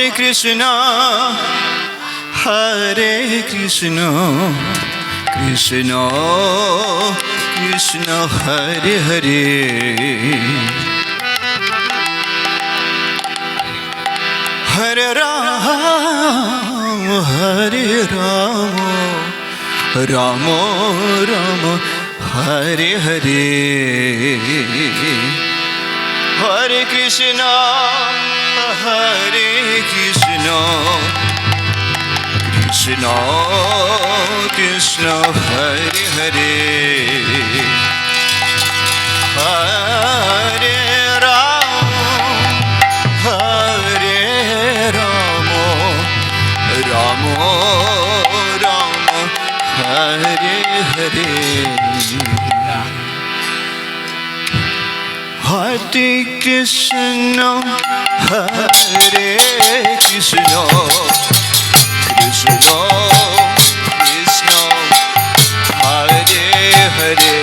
Krishna, Hare Krishna, Krishna Krishna, Hare Hare, Hare Ram, Hare Ram, Rama Rama, Hare Hare, Hare Krishna, Hare Krishna, Krishna Krishna, Hare Hare, Hare Ram, Hare Rama, Rama Rama, Hare Hare, Hare Krishna, Hare Krishna, Krishna Krishna, Hare Hare,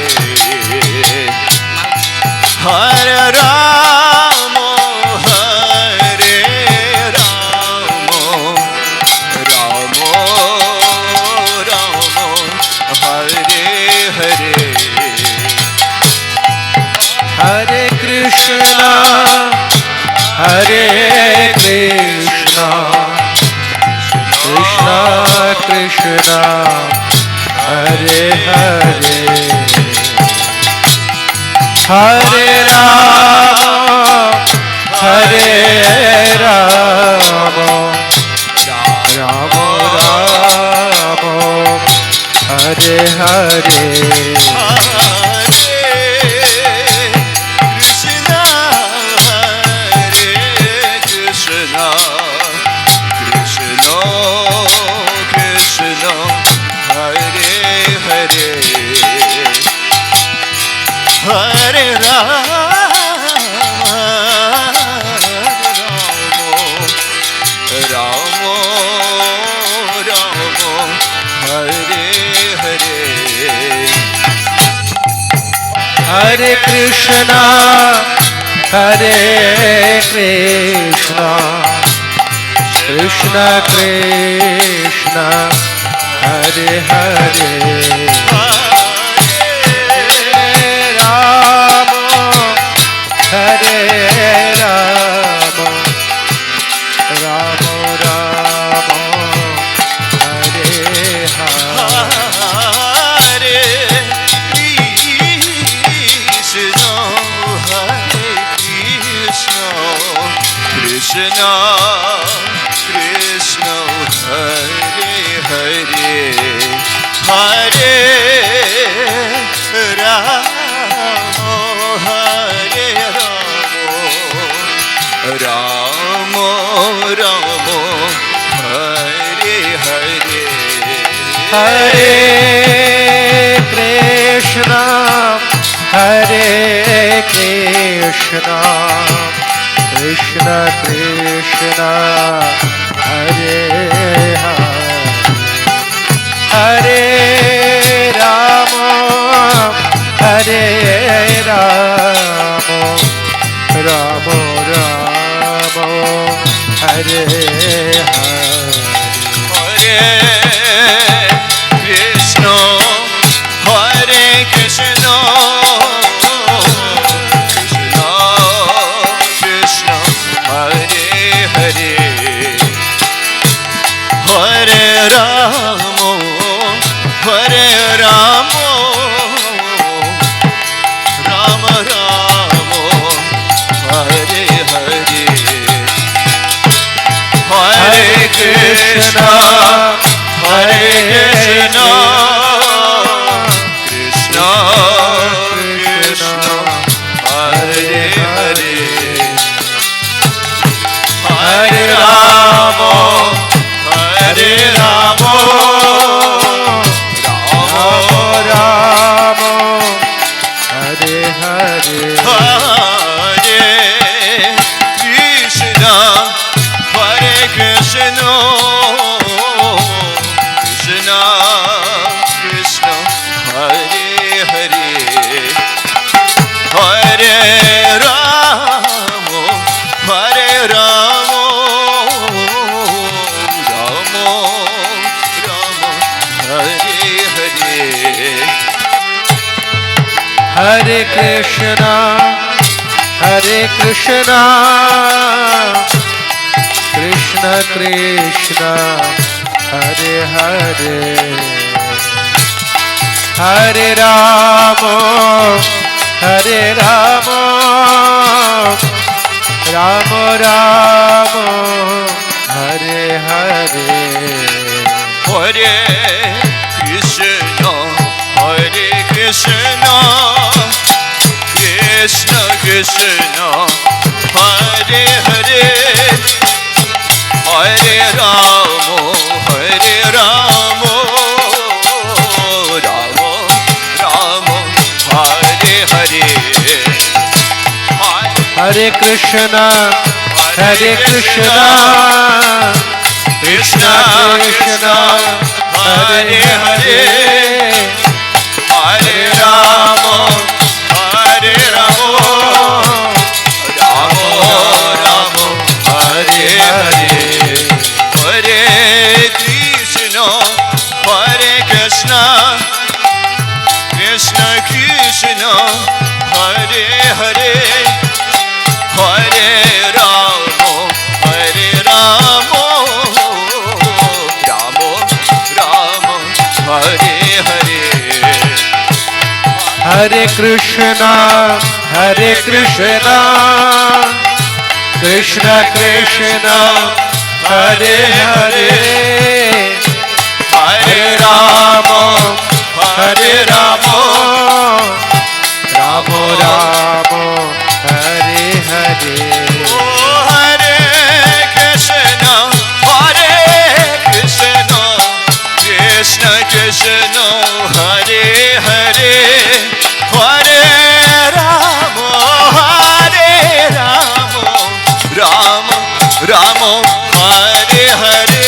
Hare Rama, Hare Rama, Rama Rama, Hare Hare, Hare Krishna, Hare Krishna, Krishna Krishna, Hare Hare, Hare Rama, Hare Rama, Rama Rama, Hare Hare, Hare Rama, Rama Rama, Hare Hare, Hare Krishna, Hare Krishna, Krishna Krishna, Hare Hare, Hare Rama, Rama Rama, Hare Hare, Hare Krishna, Hare Krishna, Krishna Krishna, Hare Hare, Hare Rama, Hare Rama, Rama Hare Hare, Hare Krishna, Hare Krishna, Krishna Krishna, Hare Hare, Hare Rama, Hare Rama, Rama Rama, Hare Hare, Hare Krishna, Hare Krishna, Krishna Krishna, Hare Hare, Hare Rama, Hare Rama, Rama Rama, Hare Hare, Hare Krishna, Hare Krishna, Krishna Krishna, Hare Hare, Hare Rama, Hare Rama, Rama Rama, Hare Hare, Hare Krishna, Hare Krishna, Hare Krishna, Hare Krishna, Krishna Krishna, Hare Hare, Hare Rama, Hare Rama, Rama Rama, Hare Hare. Hare Krishna, Hare Krishna, Krishna Krishna, Hare Hare, Hare Rama, Hare Rama, Rama Rama, Hare Hare. Hare Krishna, Hare Krishna, Krishna Krishna, Hare Hare, Hare Rama, Hare Rama, Rama Rama, Hare Hare. Hare Krishna, Hare Krishna, Krishna Krishna, Hare Hare, Hare Rama, Hare Rama, Rama Rama, Hare Hare. Hare Krishna, Hare Krishna, Krishna Krishna, Hare Hare, Hare Rama, Hare Rama, Rama Rama, Hare Hare. Oh, Hare Krishna, Hare Krishna, Krishna Krishna, Hare Hare, Hare Rama, Hare Rama, Rama Rama, Hare Hare.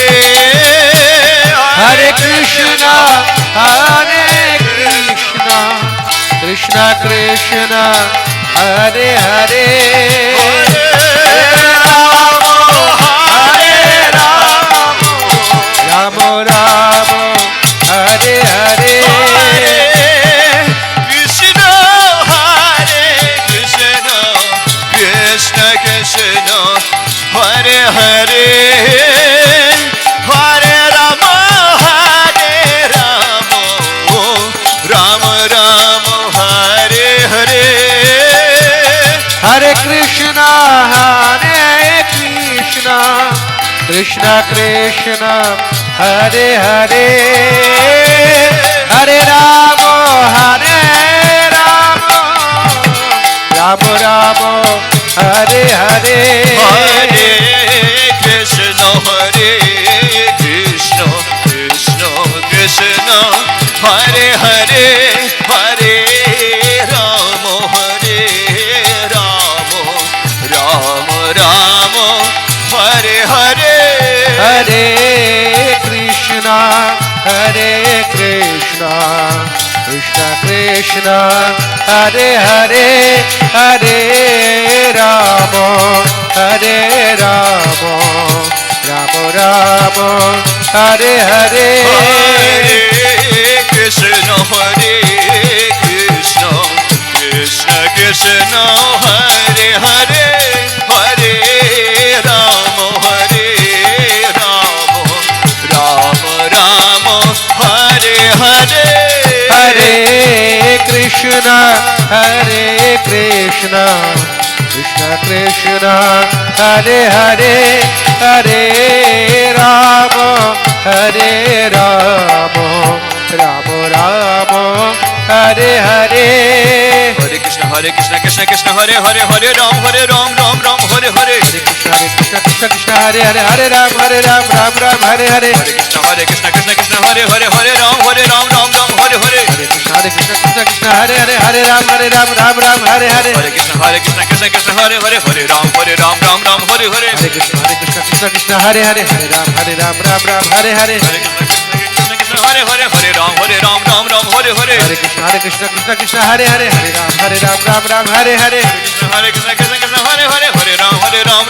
Hare Krishna, Hare Krishna, Krishna Krishna, Hare Hare, Rama Rama, Hare Hare. Krishna, Hare Krishna, Krishna Krishna, Hare Hare, Hare Rama, Hare Rama, Rama Rama, Hare Hare. Hare Krishna, Hare Krishna, Krishna Krishna, Hare Hare, Hare Rama, Hare Rama, Rama Rama, Hare Hare. Hare Krishna, Hare Krishna, Krishna Krishna, Hare Hare, Hare Rama, Hare Rama, Rama Rama, Hare Hare. Hare Krishna, Hare Krishna, Krishna Krishna, Hare Hare, Hare Rama, Hare Rama, Rama Rama, Hare Hare. Hare Krishna, Hare Krishna, Krishna Krishna, Hare Hare, Hare Rama, Hare Rama, Rama Rama, Hare Hare. Hare Krishna, Hare Krishna, Krishna Krishna, Hare Hare, Hare Rama, Hare Rama, Rama Rama, Hare Hare. Hare Krishna, Krishna Krishna, Hare Hare, Hare Ram, Ram Ram, Hare Hare. Hare Krishna, Krishna Krishna, Hare Hare, Hare Ram, Ram Ram, Hare Hare. Hare Krishna, Krishna Krishna, Hare Hare, Hare Ram, Hare Ram, Hare Hare. Hare Krishna, Krishna Krishna, Hare Hare, Hare Ram, Ram Hare Hare. Hare Krishna, Krishna Krishna, Hare Hare, Hare Ram, Hare Hare. Hare Krishna, Krishna Krishna, Hare Hare, Hare Ram, Hare Hare. Hare Krishna, Krishna Krishna, Hare Hare, Hare Ram, Hare Hare. Hare Krishna, Krishna Krishna, Hare Hare, Hare Ram, Hare Hare. Hare Krishna, Krishna Hare Hare, Hare Ram, Hare Hare.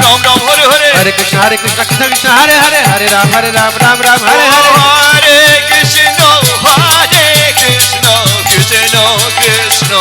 Hare Krishna, Krishna Hare Hare, Hare Ram, Hare Hare. Hare Krishna, Krishna Krishna,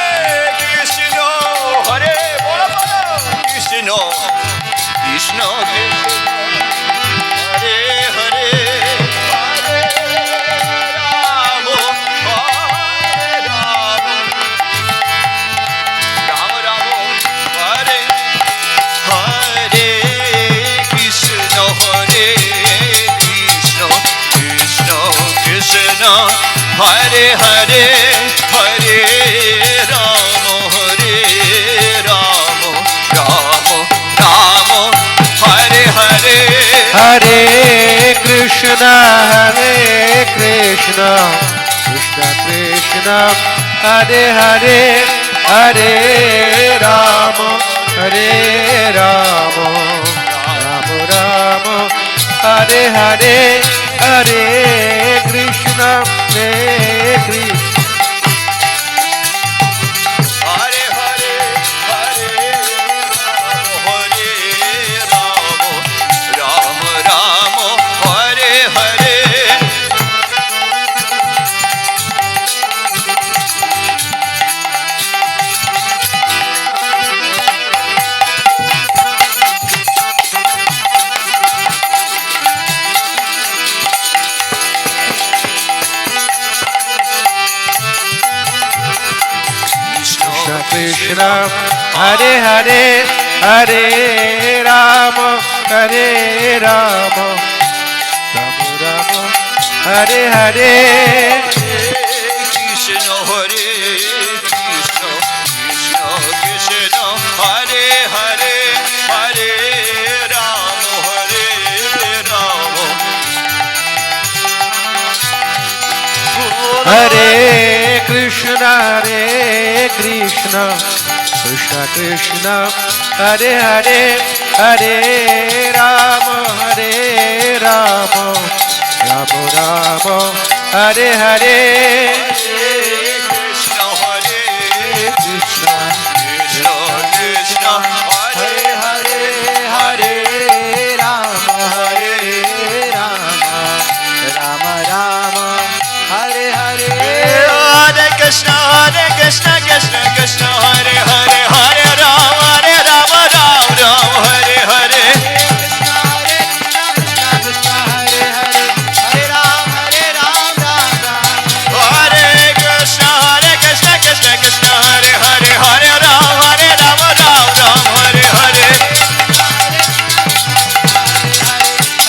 Krishna Hare Hare Hare Rama Hare Rama Rama Rama Hare Hare Hare Krishna Krishna Krishna Hare Hare Hare Rama Hare Rama Rama Rama Hare Hare Hare Krishna Krishna Hare Hare Hare Rama Rama Rama Hare Hare Krishna Hare Hare Hare Rama Hare Rama Rama Rama Hare Hare Krishna Hare Krishna Krishna Krishna Hare Hare Hare Rama Hare Rama Hare Krishna Krishna Krishna Hare Hare Hare Rama Hare Rama Rama Rama Hare Hare Krishna Hare Krishna Krishna Krishna Hare Hare Hare Rama Hare Rama Rama Rama Hare Hare Hare Krishna Krishna Krishna Hare Hare Hare Rama Rama Rama Hare Hare Hare Krishna Krishna Krishna Hare Hare Hare Rama Rama Hare Hare Hare Krishna Krishna Hare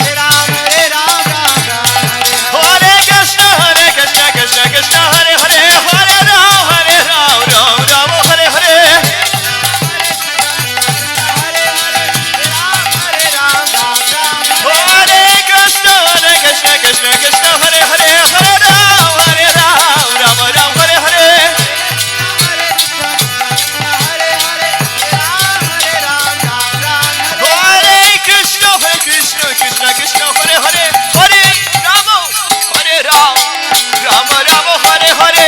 Hare Hare Rama Rama Hare Hare Hare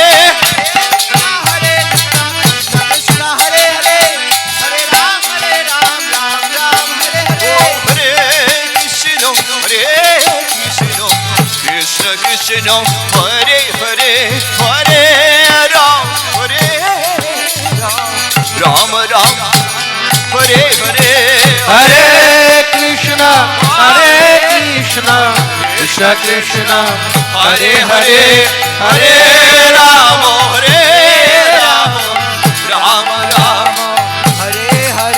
Krishna Krishna Hare Hare Hare Rama Rama Hare Hare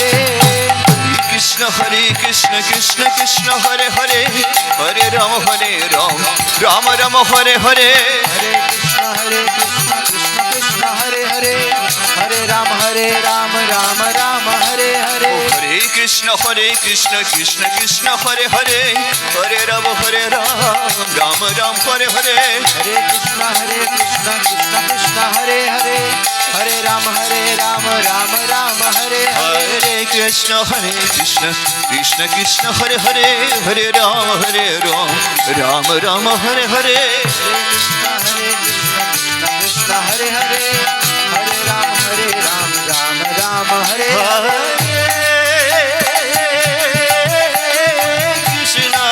Hare Krishna Krishna Krishna Hare Hare Hare Rama Rama Hare Hare Hare Krishna Krishna Krishna Hare Hare Hare Rama Rama Hare Hare Hare Krishna Krishna Krishna Hare Hare Hare Rama Rama Rama Hare Hare Krishna Krishna Krishna Hare Hare Hare Rama Rama Rama Hare Hare Hare Krishna Krishna Hare Hare Hare Rama Rama Rama Hare Hare Hare Krishna Krishna Krishna Hare Hare Hare Rama Rama Rama Hare Hare Hare Krishna Krishna Hare Hare Hare Rama Rama Hare Hare Hare Krishna Krishna Krishna Hare Hare Hare Rama Rama Rama Hare Hare Krishna Hare Hare Hare Rama Rama Hare Hare Krishna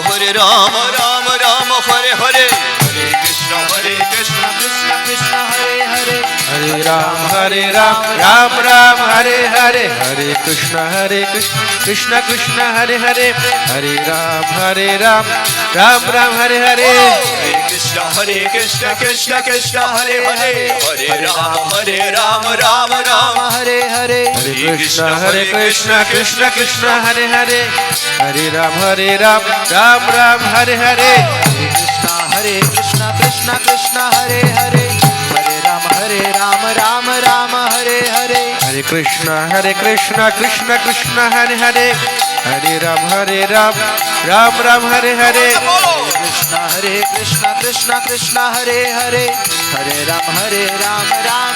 Hare Ram, Ram Ram, Hare Hare, Hare Krishna, Krishna Krishna, Hare Hare, Hare Ram, Ram Ram, Hare Hare, Hare Krishna, Krishna Krishna, Hare Hare, Hare Ram, Ram Ram, Hare Hare. Hare Krishna, Krishna Krishna, Hare Hare, Hare Ram, Ram Ram, Hare Hare, Hare Krishna, Krishna Krishna, Hare Hare, Hare Ram, Ram Ram, Hare Hare. Hare Krishna, Krishna Hare Hare, Hare Ram, Ram Ram, Hare Hare. Hare Krishna, Krishna Krishna, Hare Hare, Hare Ram, Ram Ram, Hare Hare. Krishna, Krishna Krishna, Hare Hare, Hare Ram, Ram Ram, Hare Hare. Oh, Hare Krishna, Krishna Krishna, Hare Hare, Hare Ram, Ram Ram,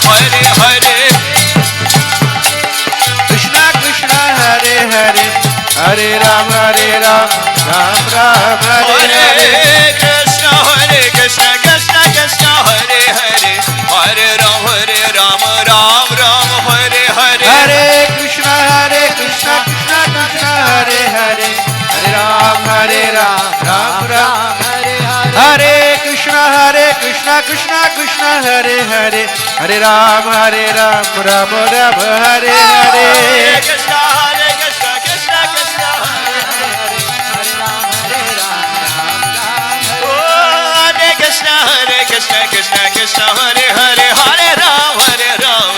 Hare Hare. Krishna Krishna, Hare Hare, Hare Ram, Ram Ram, Hare Hare. Krishna, Krishna Krishna, Hare Hare, Hare Ram, Ram Ram, Hare Hare. Hare Krishna, Krishna Krishna, Hare Hare, Hare Ram, Ram Ram. Hare Hare. Hare Krishna, Krishna Krishna, Hare Hare, Hare Ram, Ram Ram, Hare Hare. Krishna, Krishna Krishna, Hare Hare, Hare Ram, Ram Ram, Hare Krishna, Krishna Krishna, Hare Hare, Hare Ram,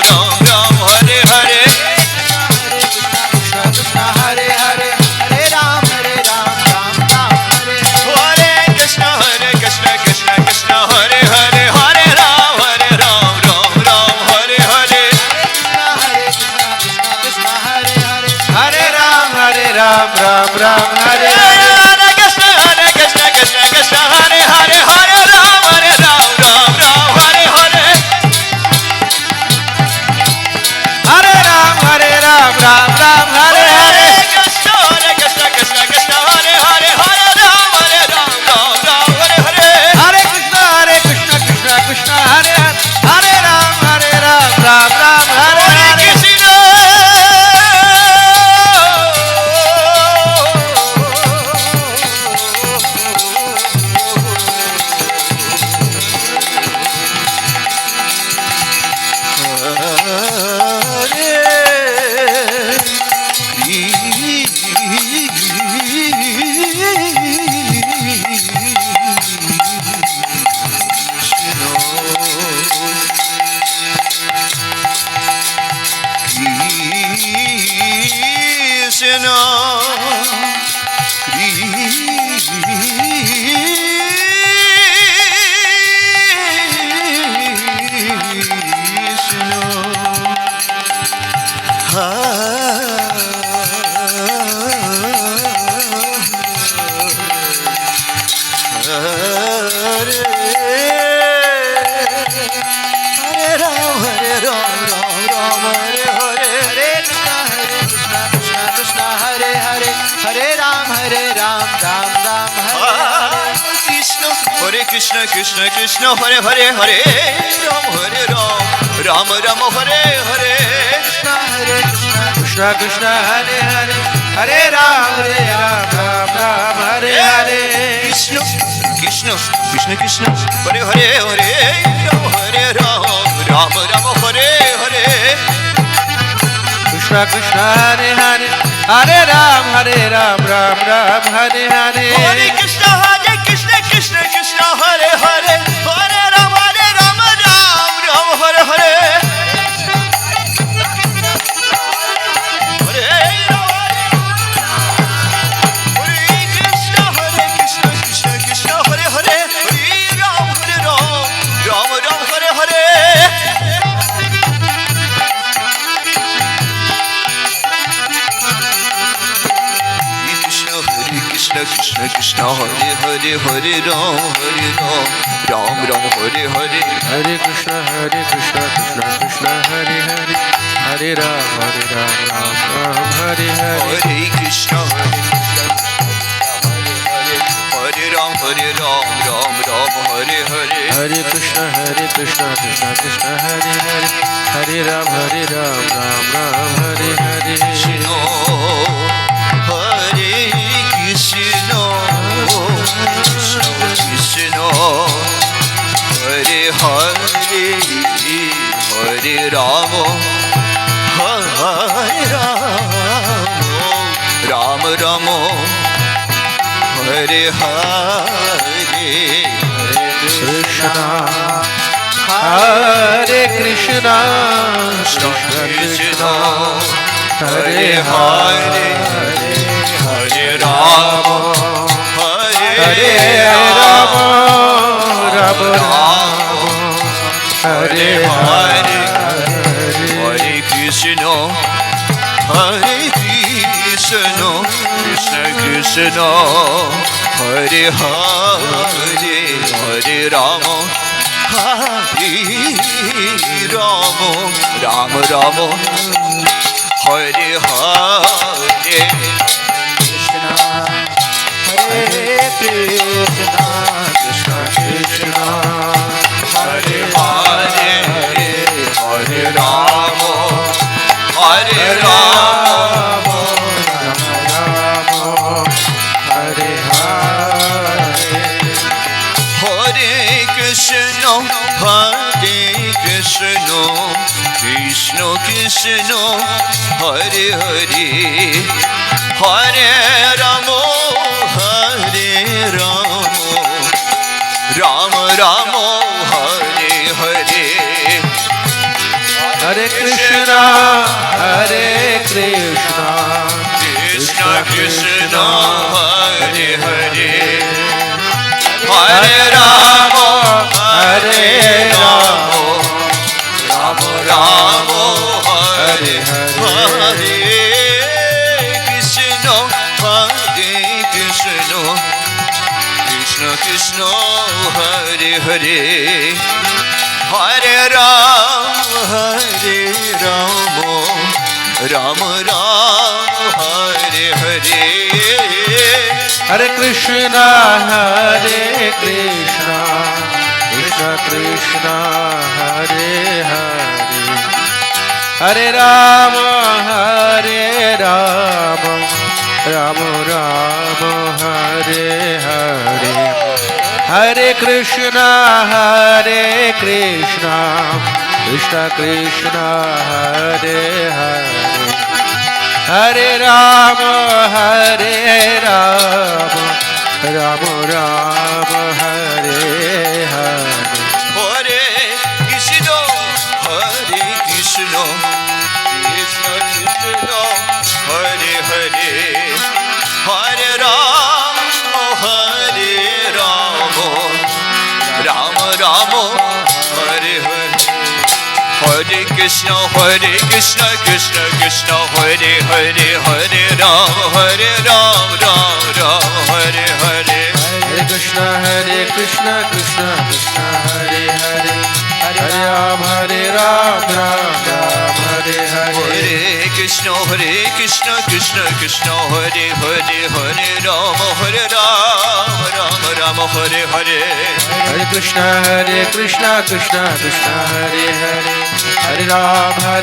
Ram Ram, Hare Hare. Krishna Krishna, Hare Hare, Hare Ram, Ram Ram, Hare Hare. Hare Krishna, Krishna Krishna, Hare Hare, Hare Ram, Ram Ram, Hare Hare. Hare Ram, Ram Ram, Hare Hare. Hare Krishna, Krishna Hare Hare, Hare Ram, Ram Ram, Hare Hare. Hare Ram, Ram Ram, Hare Hare. Krishna, Krishna Hare Hare, Hare Ram, Ram Ram, Hare Hare. Hare Krishna, Krishna Hare Hare, Hare Ram, Ram Ram, Hare Hare Hare. Krishna. Krishna, Krishna, Hare Hare, Hare Ram, Ram Ram, Hare Hare. Krishna Krishna, Hare Hare, Hare Ram, Ram Hare Hare. Krishna, Krishna, Hare Hare, Hare Ram, Ram Ram, Hare Hare. Krishna Krishna, Hare Hare, Hare Ram, Ram Hare Hare. Hare Krishna, Krishna, Hare Hare, Hare Ram, Ram Ram, Hare Hare. Hare Krishna, Krishna, Hare Hare, Hare Ram, Ram Ram, Hare Hare. Krishna, Krishna, Hare Hare, Hare Ram, Ram Ram, Hare Hare. Hare Krishna, Krishna Krishna, Hare Hare, Hare Ram, Ram Hare Hare. Hare Krishna, Hare Ram, Ram Ram, Hare Hare. Hare Hare Krishna Krishna Krishna Hare Hare Hare Ram Ram Ram Hare Hare Krishna Hare Krishna Krishna Hare Hare Hare Rama Hare Rama Rama Hare Hare Krishna Hare Krishna Krishna Krishna Hare Hare Hare Rama Hare Rama Rama Rama Hare Hare Hare Krishna Hare Krishna Krishna Krishna Hare Hare Hare Rama Hare Rama Rama Rama Hare Hare Krishna Hare Krishna Krishna Krishna Hare Hare Hare Rama Hare Rama Hare Hare Hare Krishna Krishna Krishna Hare Hare Hare Rama Rama Rama Hare Hare Hare Krishna Krishna Krishna Hare Hare Hare Rama Rama Rama Hare Hare Krishna Krishna Krishna Hare Hare Hare Rama Rama Rama Hare Hare Hare Krishna Krishna Krishna Hare Hare Hare Rama Rama Rama Hare Hare Hare Krishna Krishna Krishna Hare Hare Hare Rama Rama Rama Hare Hare Hare Krishna Krishna Krishna Hare Hare Hare Rama Rama Rama Hare Hare Hare Krishna Krishna Krishna Hare Hare Hare Rama Rama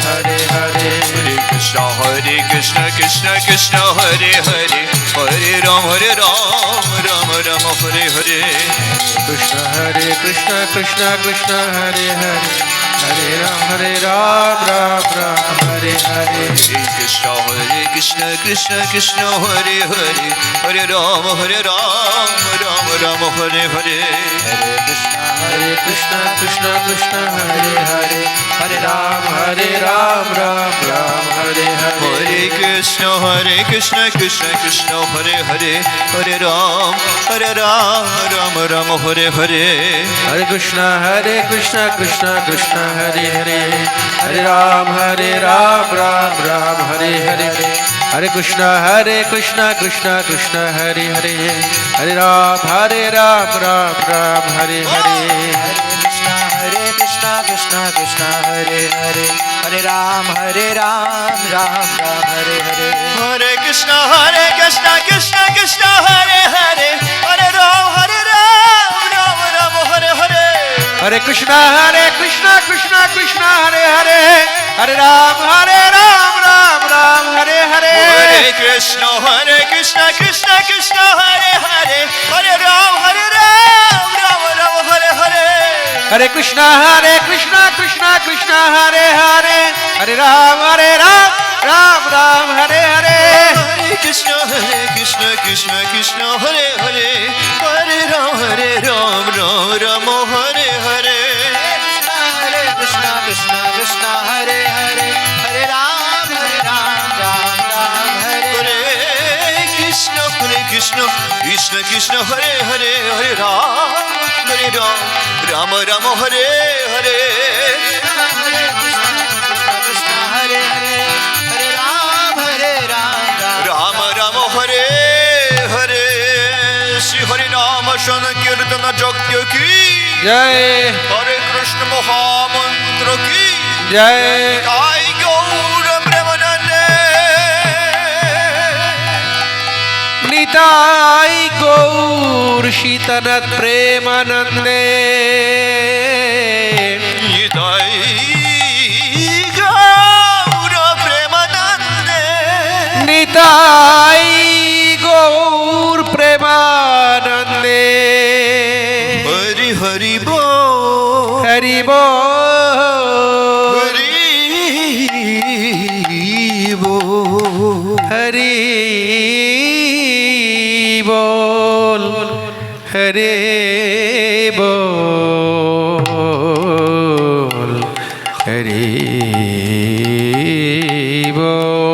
Hare Hare Hare Krishna Krishna Hare Hare Hare Ram Ram Hare Hare Hare Krishna Krishna Krishna Hare Hare Hare Rama Rama Hare Hare Hare Krishna Krishna Hare Hare Hare Ram Ram Hare Hare Hare Krishna Krishna Hare Hare Hare Rama Rama Hare Hare Krishna Krishna Hare Hare Hare Ram Ram Hare Hare Hare Krishna Krishna Hare Hare Hare Rama Rama Hare Hare Hare Krishna Hare Hare Hare Ram Ram Hare Hare Hare Krishna Krishna Hare Hare Hare Ram Hare Hare Hare Krishna Krishna Hare Hare Hare Ram Ram Hare Hare Hare Krishna Krishna Hare Hare Hare Ram Ram Hare Hare Hare Krishna Hare Hare Hare Ram Hare Hare Hare Krishna Krishna Hare Hare Hare Ram Hare Krishna Krishna Krishna Hare Hare Hare Ram Ram Ram Hare Hare Hare Krishna Krishna Krishna Hare Hare Hare Ram Ram Ram Hare Hare Hare Krishna Krishna Krishna Hare Hare Hare Ram Ram Hare Hare Hare Krishna Krishna Krishna Hare Hare Hare Ram Ram Ram Hare Hare Hare Krishna Krishna Krishna Hare Hare Hare Ram Ram Ram Hare Hare Krishna Krishna Krishna Hare Hare Hare Ram Ram Ram Hare Hare Hare Krishna Krishna Hare Hare Hare Ram Ram Ram Hare Hare Shri Hari Nama Sankirtana Jagya ki Jai Hare Krishna Mahamantra ki Jai Jai Gaura Premanande Nitai Gaur Shitanath Premanande Jai Gaura Premanande Nitai Gaur Premanande Hari Hari Bo Hari Bol Hari Bo Hari Bol Hari Bol Hari Bol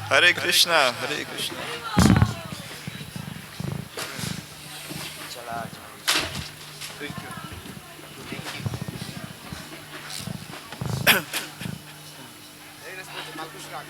Hare Krishna Hare Krishna